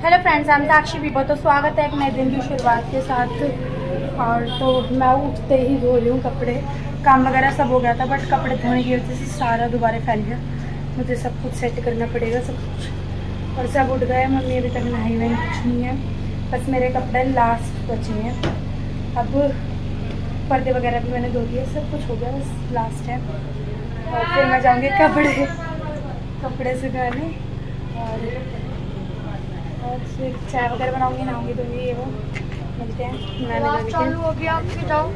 Hello friends, I am Sakshi Vivo. तो स्वागत है एक नए दिन की शुरुआत के साथ। और तो मैं उठते ही धो रही हूँ कपड़े। काम वगैरह सब हो गया था, बट कपड़े धोने की वजह से सारा दोबारा फैल गया। मुझे सब कुछ सेट करना पड़ेगा, सब कुछ। और सब उठ गए, मम्मी अभी तक नहाई वही कुछ नहीं है। बस मेरे कपड़े लास्ट बचे हैं। अब पर्दे वगैरह भी मैंने धो दिए, सब कुछ हो गया, बस लास्ट है। और फिर मैं जाऊँगी कपड़े सुखाने और फिर चाय वगैरह बनाऊंगी, नहाऊंगी, धोऊंगी। ये वो मिलते हैं चालू हो गया, आपके जाओ।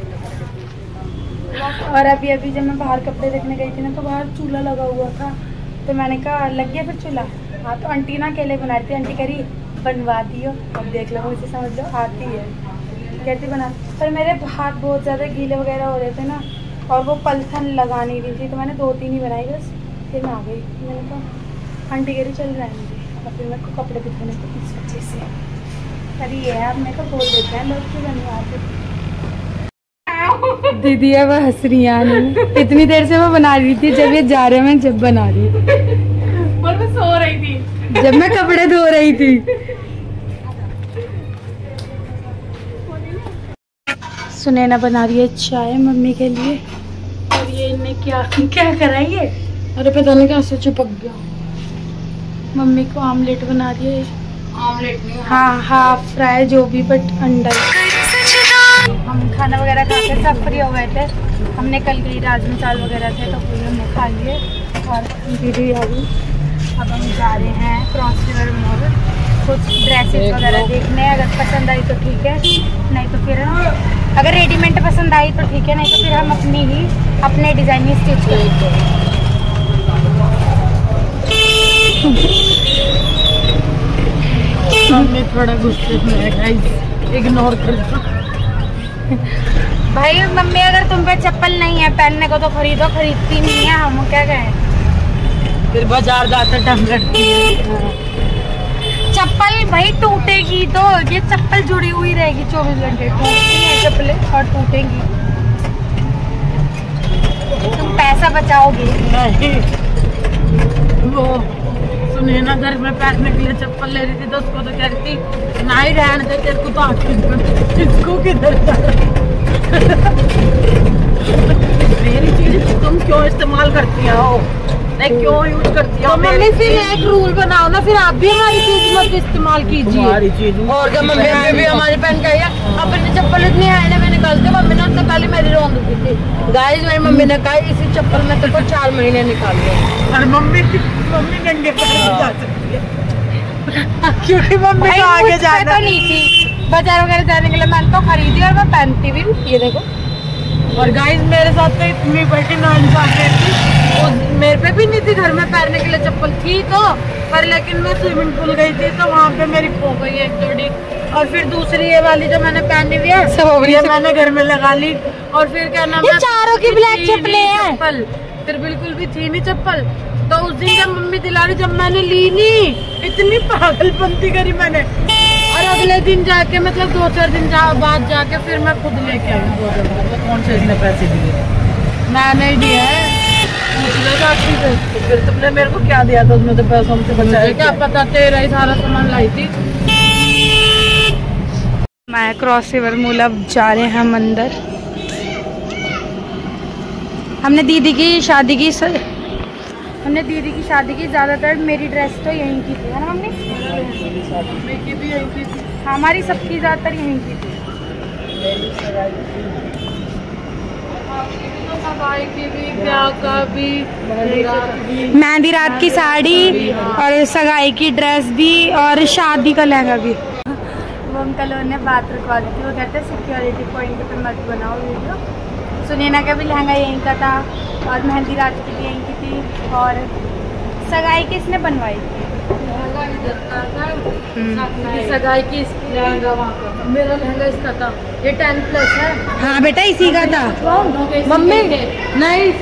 और अभी जब मैं बाहर कपड़े देखने गई थी ना, तो बाहर चूल्हा लगा हुआ था, तो मैंने कहा लग गया फिर चूल्हा। हाँ, तो आंटी ना अकेले बना रही थी। आंटी कह रही बनवा दियो, अब देख लो, मुझे समझ लो आती है, कहती बना। पर मेरे हाथ बहुत ज़्यादा गीले वगैरह हो रहे थे ना, और वो पलथन लगा नहीं रही थी, तो मैंने 2-3 ही बनाई बस। फिर मैं आ गई। मैंने कहा आंटी कह रही चल रहा है मुझे, और फिर मेरे को कपड़े दिखाने को इस वजह से। अरे ये है, अब मेरे को बोल देते हैं लोग क्यों बनवाते। दीदी है वो हंस रही है। इतनी देर से वो बना रही थी, जब ये जा रहे हैं मैं जब बना रही पर मैं सो रही थी जब मैं कपड़े धो रही थी। सुनैना बना रही है चाय मम्मी के लिए। और ये इनने क्या करा ये, अरे पता नहीं कैसे चिपक गया। मम्मी को आमलेट बना रही है। ऑमलेट नहीं, हाँ, हाफ फ्राई जो भी, बट अंडा। हम खाना वगैरह खा के सब फ्री हो गए थे। हमने कल गई राजमा चावल वगैरह थे, तो पूरे हमने खा लिए। और दीदी आ गई। अब हम जा रहे हैं क्रॉस रिवर मॉल, कुछ ड्रेसेस वगैरह देखने। अगर पसंद आई तो ठीक है, नहीं तो फिर अगर रेडीमेड पसंद आई तो ठीक है, नहीं तो फिर हम अपने डिज़ाइन में स्टिच करेंगे। मम्मी थोड़ा गुस्से में है गाइस, इग्नोर कर दो। भाई मम्मी अगर तुम पे चप्पल नहीं है पहनने को तो खरीदो, खरीदती नहीं है, हम क्या कहें। फिर बाजार जाते टाइम करती है। चप्पल भाई टूटेगी तो, ये चप्पल जुड़ी हुई रहेगी 24 घंटे। टूटती है चप्पलें और टूटेंगी। तुम पैसा बचाओगे। नहीं, वो सुनैना घर में पहनने के लिए चप्पल ले रही थी, तो उसको तो कह रही थी ना ही रहने दे, तेरे को तो आके इसको किधर मेरी चीज तुम क्यों इस्तेमाल करती हो, क्यों यूज करती हो? मम्मी फिर एक रूल बनाओ ना, फिर आप भी हमारी चीज मत इस्तेमाल कीजिए। और जब मम्मी भी हमारी पहन के अपनी चप्पल इतनी है में निकालते, मम्मी ने उससे पहले मेरी रोन दी थी। गाइस मेरी मम्मी ने कहा इसी चप्पल में तो 4 महीने निकाल लो। और मम्मी नंगे पैर जा सकती है, क्योंकि मम्मी को आगे जाना नहीं थी बाजार वगैरह जाने के लिए। मैंने तो खरीदी और मैं पहनती भी, ये देखो। और गाइस मेरे साथ तो इतनी बड़ी नाइंसाफी थी, मेरे पे भी नहीं थी घर में पहनने के लिए चप्पल थी तो, पर लेकिन मैं स्विमिंग पूल गई थी तो वहाँ पे मेरी खो गई एक जोड़ी। और फिर दूसरी ये वाली जो मैंने पहनी हुई है, ये मैंने घर में लगा ली। और फिर क्या नाम है, चारों की ब्लैक चप्पलें हैं। चप्पल फिर बिल्कुल भी थी नहीं चप्पल। तो उस दिन जब मम्मी दिला रही, जब मैंने ली नहीं, इतनी पागलपंती करी मैंने। और अगले दिन जाके, मतलब 2-4 दिन बाद जाके फिर मैं खुद लेके आई। कौन से इतने पैसे दिए? मैंने दिया है। तो फिर तुमने मेरे को क्या दिया था उसमें? तो पैसा हमसे बचाया, क्या पता, तेरा ही सारा सामान लाई थी मैं। क्रॉस रिवर मॉल अब जा रहे हैं हम अंदर। हमने दीदी की शादी की ज़्यादातर मेरी ड्रेस तो यहीं की थी, है ना मम्मी? मम्मी की भी यहीं की थी, हमारी सबकी ज़्यादातर यहीं की थी। सगाई की भी, ब्याह का भी, मेहंदी रात की साड़ी और सगाई की ड्रेस भी और शादी का लहंगा भी। वो अंकल ने बात रखवा दी थी, वो कहते सिक्योरिटी पॉइंट पे मत बनाओ वीडियो। सुनैना का भी लहंगा यहीं का था, और मेहंदी रात की भी यहीं की थी, और सगाई किसने बनवाई थी? सगाई की लहंगा वहाँ का, मेरा लहंगा इसका था, ये 10+ है। हाँ बेटा इसी का था। मम्मी नहीं,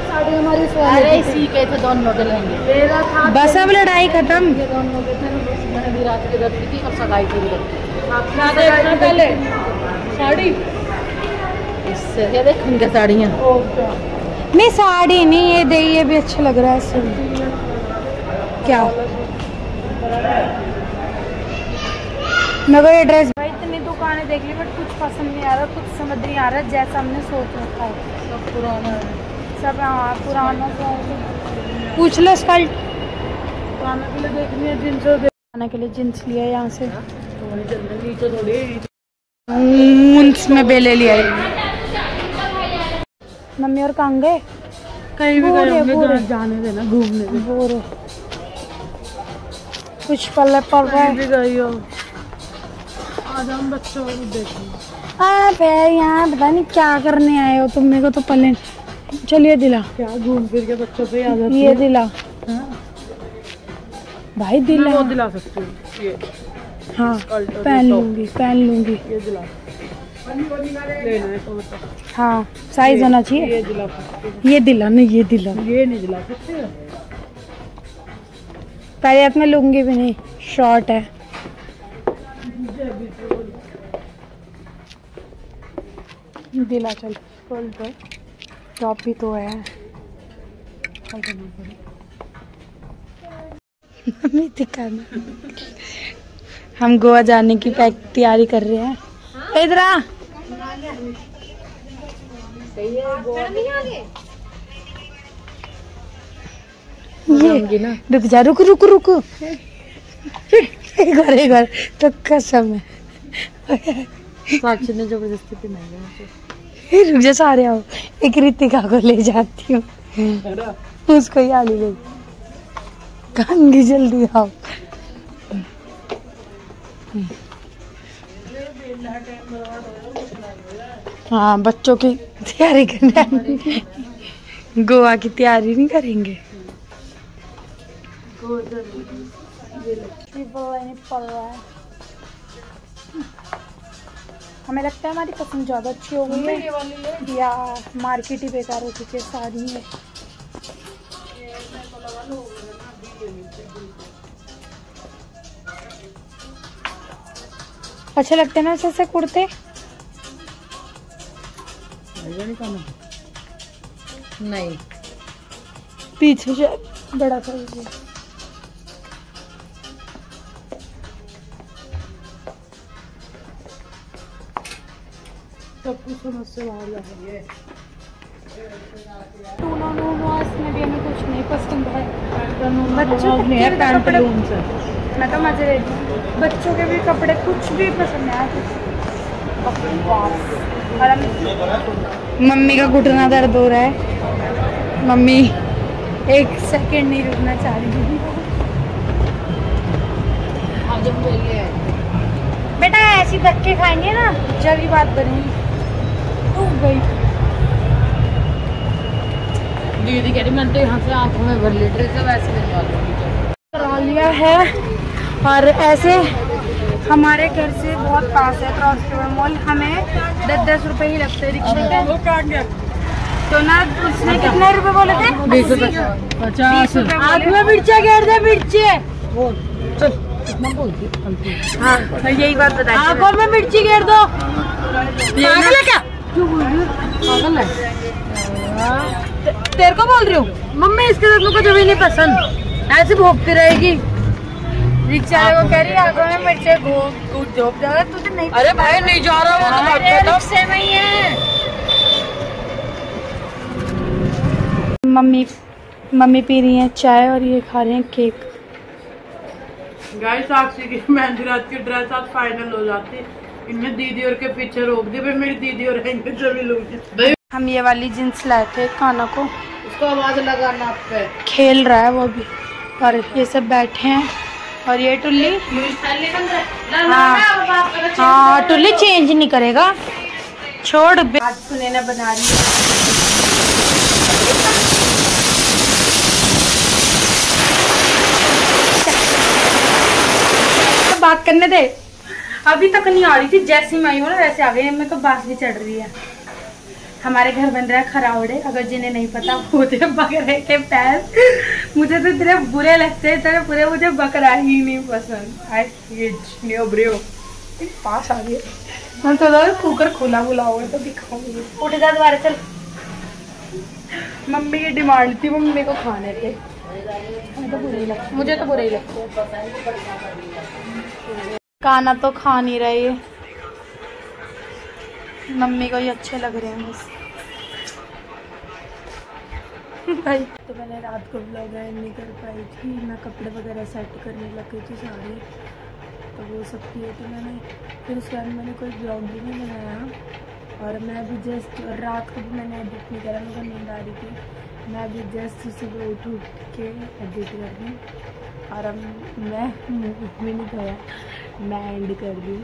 साड़ी हमारी इसी के थे, दोनों के लहंगे मेरा था। बस अब लड़ाई खत्म। ये दोनों के थे, मेहंदी रात की रखी थी और सगाई की भी रखी। देखना पहले साड़ी, इससे ये देख उनके साड़ियाँ। नहीं साड़ी नहीं, ये भी अच्छा लग रहा है। क्या मेरे को ये ड्रेस भाई इतनी दुकानें देख ली बट कुछ पसंद नहीं आ रहा, कुछ समझ नहीं आ रहा जैसा हमने सोच रखा है। सब पुराना है, सब हाँ पुराना सा। पूछ लो स्कर्ट खाने के लिए देखनी है, जींस खाने के लिए जींस लिया यहाँ से। नीचे थोड़ी मूंस में बेले लिया मम्मी और कहाँ गए? कहीं भी गए होंगे, जाने देना घूमने में। बोर कुछ पल्ले पड़ रहा है। भी गई हो, आज हम बच्चों को देखेंगे। आप है यहाँ पता नहीं क्या करने आए हो तुम, मेरे को तो पल्ले। चलिए दिला, क्या घूम फिर के बच्चों पे याद आती ये है। दिला भाई, दिला। वो दिला सकती हूँ ये। हाँ पहन लूंगी, पहन लूंगी। ये दिला लेना है तो बता। हाँ साइज होना चाहिए। ये दिला सकती हूँ। ये दिला नहीं, ये दिला। ये नहीं दिला सकते। पहले हाथ में लूंगी भी नहीं, शॉर्ट है। दिला चल बोल तो, टॉप भी तो है। मम्मी दिखाना, हम गोवा जाने की तैयारी कर रहे हैं। इधर आ। ये रुक जा, रुक रुक रुक एक बार तो कसम है। साक्षी ने जबरदस्ती पहनाई। रुक जा, सारे आओ। एक रितिका को ले जाती हूँ, उसको ही आली गई। कहाँगी, जल्दी आओ। हाँ बच्चों की तैयारी करने, गोवा की तैयारी नहीं करेंगे। पड़ रहा है। हमें लगता है हमारी पसंद ज़्यादा अच्छी हो गई है या मार्केट ही बेकार हो चुकी है सारी है। अच्छे लगते हैं ना ऐसे कुर्ते। नहीं पीछे से बड़ा सा सब कुछ समझ से बाहर जा रही है। इसमें भी हमें कुछ नहीं पसंद है। बच्चों के कपड़े मैं तो मजे लेती हूँ। बच्चों के भी कपड़े कुछ भी पसंद है। मम्मी का घुटना दर्द हो रहा है। मम्मी एक सेकंड नहीं रुकना चाह रही। बेटा ऐसी धक्के खाएंगे ना जल्दी बात बनेगी। गई दीदी कह रही मैंने तो यहाँ से आंखों में भर ली ड्रेस, वैसे करा लिया है। और ऐसे हमारे घर से बहुत पास है क्रॉस रिवर मॉल, हमें 10-10 रुपए ही लगते हैं रिक्शे के। तो ना उसने कितने रुपए बोले थे? 50 में मिर्चा घेर दे, मिर्ची। हाँ यही बात बताई। आंखों में मिर्ची घेर दो। पागल है क्या? पागल है? तेरे को बोल रही हूँ मम्मी, इसके साथ मुझे जो भी नहीं पसंद, ऐसे भोगती रहेगी। रिक्शा को कह रही आंखों में मिर्चे घूट झोंक जा रहा, तुझे नहीं। अरे भाई नहीं जा रहा वो तो रिक्शे में ही है। मम्मी पी रही हैं चाय और ये खा रहे हैं केक। गाइस साक्षी की मेहंदी रात की ड्रेस आज फाइनल हो जाती। इनने दीदी और के पीछे रोक दी, भाई मेरी दीदी और रहेंगे जब लूंगी। हम ये वाली जींस लाए थे काना को, उसको आवाज लगाना आप पे। खेल रहा है वो भी। और ये सब बैठे हैं और ये टुल्ली, हाँ टुल्ली चेंज नहीं करेगा, छोड़। आज सुनैना बना रही है। बात करने दे, अभी तक नहीं आ रही थी, जैसी मैं आई हूँ ना वैसे आ गई। मैं तो बात भी चढ़ रही है। हमारे घर बन रहा है खरावड़े, अगर जिन्हें नहीं पता वो थे बकरे के पैर। मुझे तो इतने बुरे लगते हैं, इतने बुरे, मुझे बकरा ही नहीं पसंद। पास आ गए मैं तो कुकर खुला बुला हुआ तो दिखाऊंगी। उठ जा दोबारा चल। मम्मी की डिमांड थी, मम्मी को खाने थे। मुझे तो बुरे ही लगते हैं। खाना तो खा नहीं रहे ये, मम्मी को ही अच्छे लग रहे हैं बस। भाई तो मैंने रात को व्लॉग एंड नहीं कर पाई थी, मैं कपड़े वगैरह सेट करने लग गई थी सारे, तो वो सब किए थे मैंने। फिर उसके बाद मैंने कोई व्लॉग भी नहीं बनाया। और मैं अभी जस्ट रात को भी मैंने एडिट नहीं करा, मुझे नींद आ रही थी। मैं अभी जस्ट सुबह उठ के एडिट कर दी और अब मैं भी नहीं धोया, मैं एंड कर दी।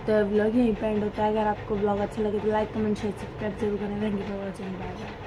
तो व्लॉग यहीं पे एंड होता है। अगर आपको व्लॉग अच्छा लगे तो लाइक कमेंट शेयर सब्सक्राइब जरूर करें। Thank you for watching, bye bye.